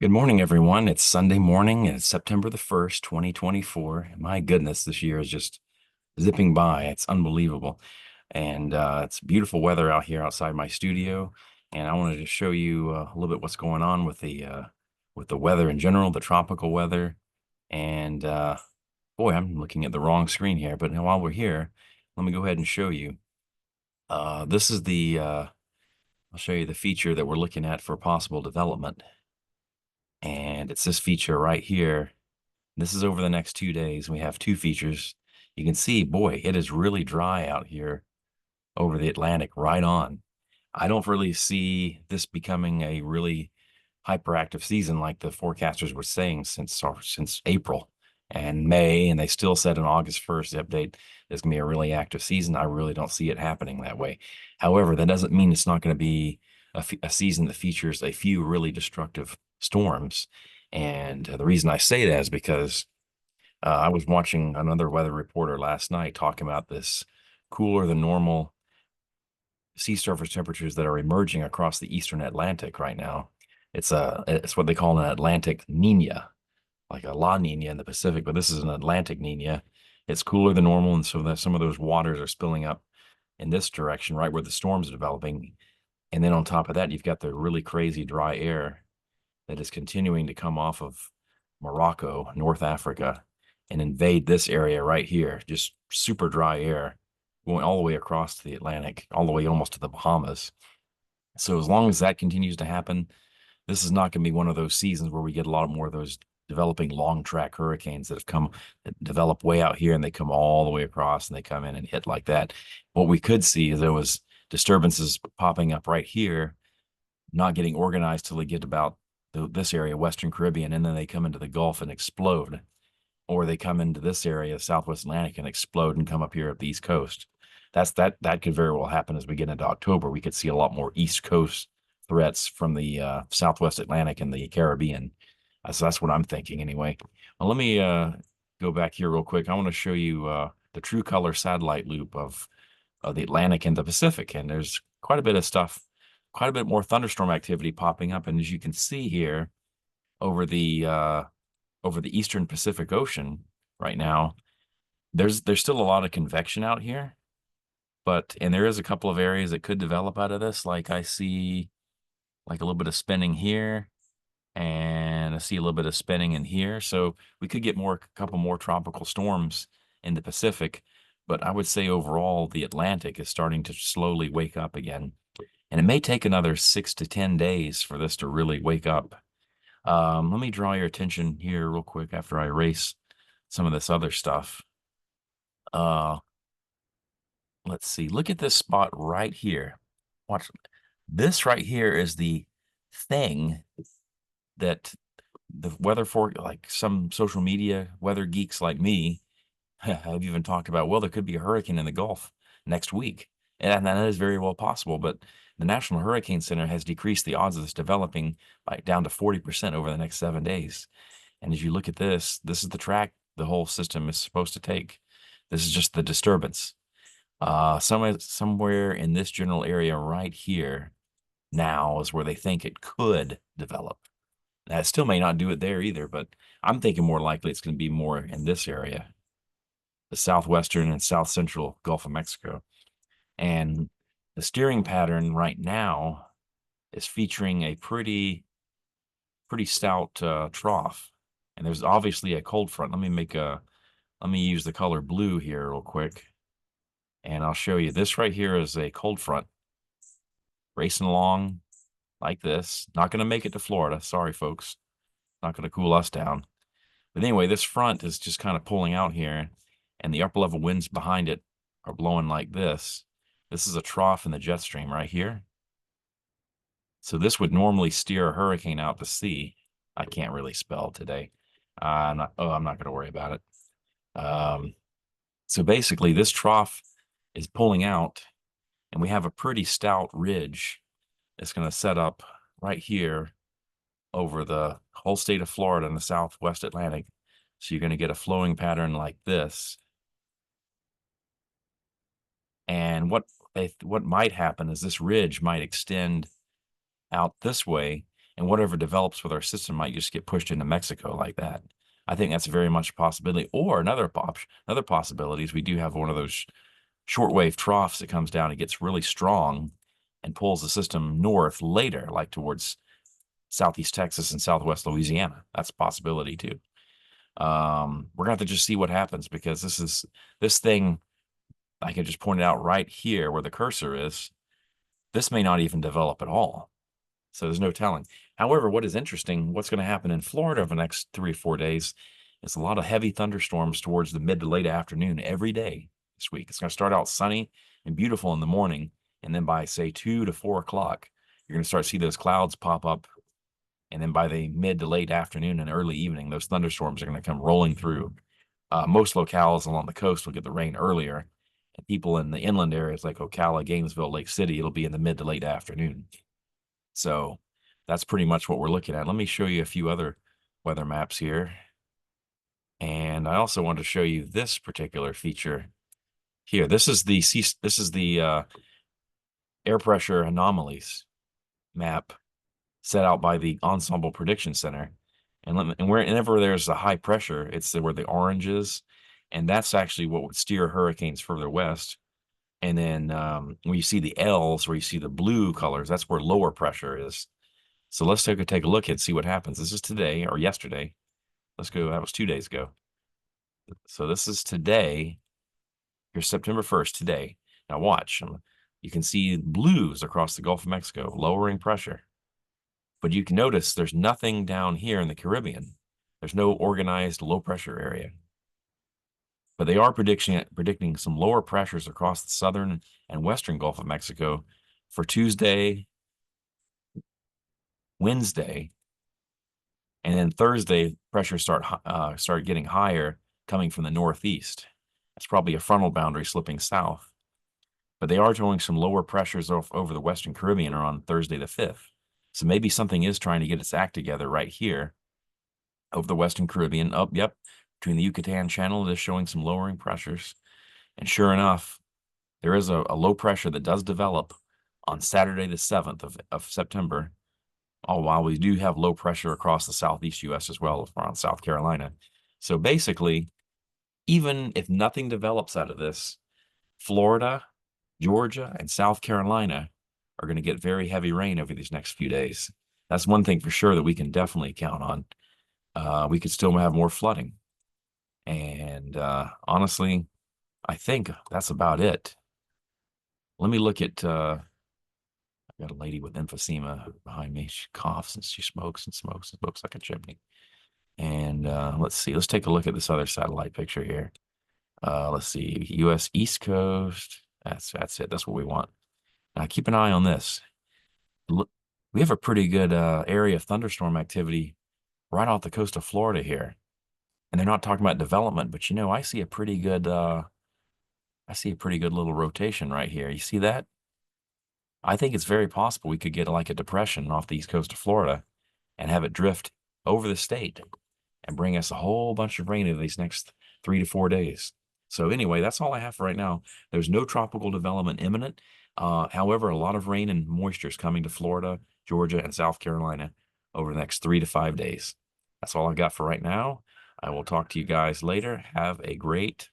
Good morning, everyone. It's Sunday morning and it's September the 1st, 2024. My goodness, this year is just zipping by. It's unbelievable. And it's beautiful weather out here outside my studio. And I wanted to show you a little bit what's going on with the weather in general, the tropical weather. And boy, I'm looking at the wrong screen here. But while we're here, let me go ahead and show you. This is I'll show you the feature that we're looking at for possible development. And it's this feature right here. This is over the next 2 days. We have two features. You can see, boy, it is really dry out here over the Atlantic, right on. I don't really see this becoming a really hyperactive season like the forecasters were saying since April and May, and they still said on August 1st, the update is going to be a really active season. I really don't see it happening that way. However, that doesn't mean it's not going to be a season that features a few really destructive storms. And the reason I say that is because I was watching another weather reporter last night talking about this cooler than normal sea surface temperatures that are emerging across the eastern Atlantic right now. It's what they call an Atlantic Nina, like a La Nina in the Pacific, but this is an Atlantic Nina. It's cooler than normal, and so that some of those waters are spilling up in this direction, right where the storms are developing. And then on top of that, you've got the really crazy dry air that is continuing to come off of Morocco, North Africa, and invade this area right here. Just super dry air going all the way across to the Atlantic, all the way almost to the Bahamas. So as long as that continues to happen, this is not going to be one of those seasons where we get a lot more of those developing long track hurricanes that have come that develop way out here and they come all the way across and they come in and hit like that. What we could see is there was disturbances popping up right here, not getting organized till they get about this area, Western Caribbean, and then they come into the Gulf and explode, or they come into this area, Southwest Atlantic, and explode and come up here at the East Coast. That could very well happen as we get into October. We could see a lot more East Coast threats from the Southwest Atlantic and the Caribbean. So that's what I'm thinking anyway. Well, let me go back here real quick. I want to show you the true color satellite loop of the Atlantic and the Pacific, and there's quite a bit of stuff, quite a bit more thunderstorm activity popping up. And as you can see here, over the eastern Pacific Ocean right now, there's still a lot of convection out here, and there is a couple of areas that could develop out of this. Like I see like a little bit of spinning here, and I see a little bit of spinning in here. So we could get a couple more tropical storms in the Pacific, but I would say overall the Atlantic is starting to slowly wake up again. And it may take another 6 to 10 days for this to really wake up. Let me draw your attention here real quick after I erase some of this other stuff. Uh, let's see. Look at this spot right here. Watch. This right here is the thing that the weather for like some social media weather geeks like me have even talked about. Well, there could be a hurricane in the Gulf next week, and that is very well possible. But the National Hurricane Center has decreased the odds of this developing by down to 40% over the next 7 days. And as you look at this is the track the whole system is supposed to take. This is just the disturbance. Somewhere in this general area right here now is where they think it could develop. Now, it still may not do it there either, but I'm thinking more likely it's going to be more in this area, the southwestern and south central Gulf of Mexico. And the steering pattern right now is featuring a pretty stout trough. And there's obviously a cold front. Let me use the color blue here real quick. And I'll show you this right here is a cold front racing along like this. Not going to make it to Florida. Sorry, folks. Not going to cool us down. But anyway, this front is just kind of pulling out here, and the upper level winds behind it are blowing like this. This is a trough in the jet stream right here. So this would normally steer a hurricane out to sea. I can't really spell today. I'm not going to worry about it. So basically, this trough is pulling out, and we have a pretty stout ridge that's going to set up right here over the whole state of Florida and the Southwest Atlantic. So you're going to get a flowing pattern like this. And what might happen is this ridge might extend out this way, and whatever develops with our system might just get pushed into Mexico like that. I think that's very much a possibility. Or another possibility is we do have one of those shortwave troughs that comes down and gets really strong and pulls the system north later, like towards southeast Texas and southwest Louisiana. That's a possibility too. We're gonna have to just see what happens, because this thing, I can just point it out right here where the cursor is. This may not even develop at all. So there's no telling. However, what is interesting, what's going to happen in Florida over the next 3 or 4 days is a lot of heavy thunderstorms towards the mid to late afternoon every day this week. It's going to start out sunny and beautiful in the morning. And then by, say, 2 to 4 o'clock, you're going to start to see those clouds pop up. And then by the mid to late afternoon and early evening, those thunderstorms are going to come rolling through. Most locales along the coast will get the rain earlier. And people in the inland areas like Ocala, Gainesville, Lake City, it'll be in the mid to late afternoon. So that's pretty much what we're looking at. Let me show you a few other weather maps here. And I also want to show you this particular feature here. This is the air pressure anomalies map set out by the Ensemble Prediction Center. And whenever there's a high pressure, it's where the orange is, and that's actually what would steer hurricanes further west. And then when you see the L's, where you see the blue colors, that's where lower pressure is. So let's take a look and see what happens. This is today or yesterday. Let's go. That was 2 days ago. So this is today. Here's September 1st, today. Now watch. You can see blues across the Gulf of Mexico, lowering pressure. But you can notice there's nothing down here in the Caribbean. There's no organized low pressure area. But they are predicting some lower pressures across the southern and western Gulf of Mexico for Tuesday, Wednesday, and then Thursday, pressures start getting higher coming from the northeast. That's probably a frontal boundary slipping south. But they are showing some lower pressures over the Western Caribbean on Thursday the 5th. So maybe something is trying to get its act together right here over the Western Caribbean. Oh, yep, between the Yucatan Channel, it is showing some lowering pressures. And sure enough, there is a low pressure that does develop on Saturday the 7th of September. Oh, while we do have low pressure across the southeast U.S. as well, around South Carolina. So basically, even if nothing develops out of this, Florida, Georgia, and South Carolina are going to get very heavy rain over these next few days. That's one thing for sure that we can definitely count on. We could still have more flooding. And honestly, I think that's about it. Let me look at, I've got a lady with emphysema behind me. She coughs and she smokes and smokes and smokes like a chimney. And let's see, let's take a look at this other satellite picture here. Let's see, U.S. East Coast. That's it. That's what we want. Now keep an eye on this. Look, we have a pretty good area of thunderstorm activity right off the coast of Florida here. And they're not talking about development, but I see a pretty good little rotation right here. You see that? I think it's very possible we could get like a depression off the east coast of Florida and have it drift over the state and bring us a whole bunch of rain in these next 3 to 4 days. So anyway, that's all I have for right now. There's no tropical development imminent. However, a lot of rain and moisture is coming to Florida, Georgia, and South Carolina over the next 3 to 5 days. That's all I've got for right now. I will talk to you guys later. Have a great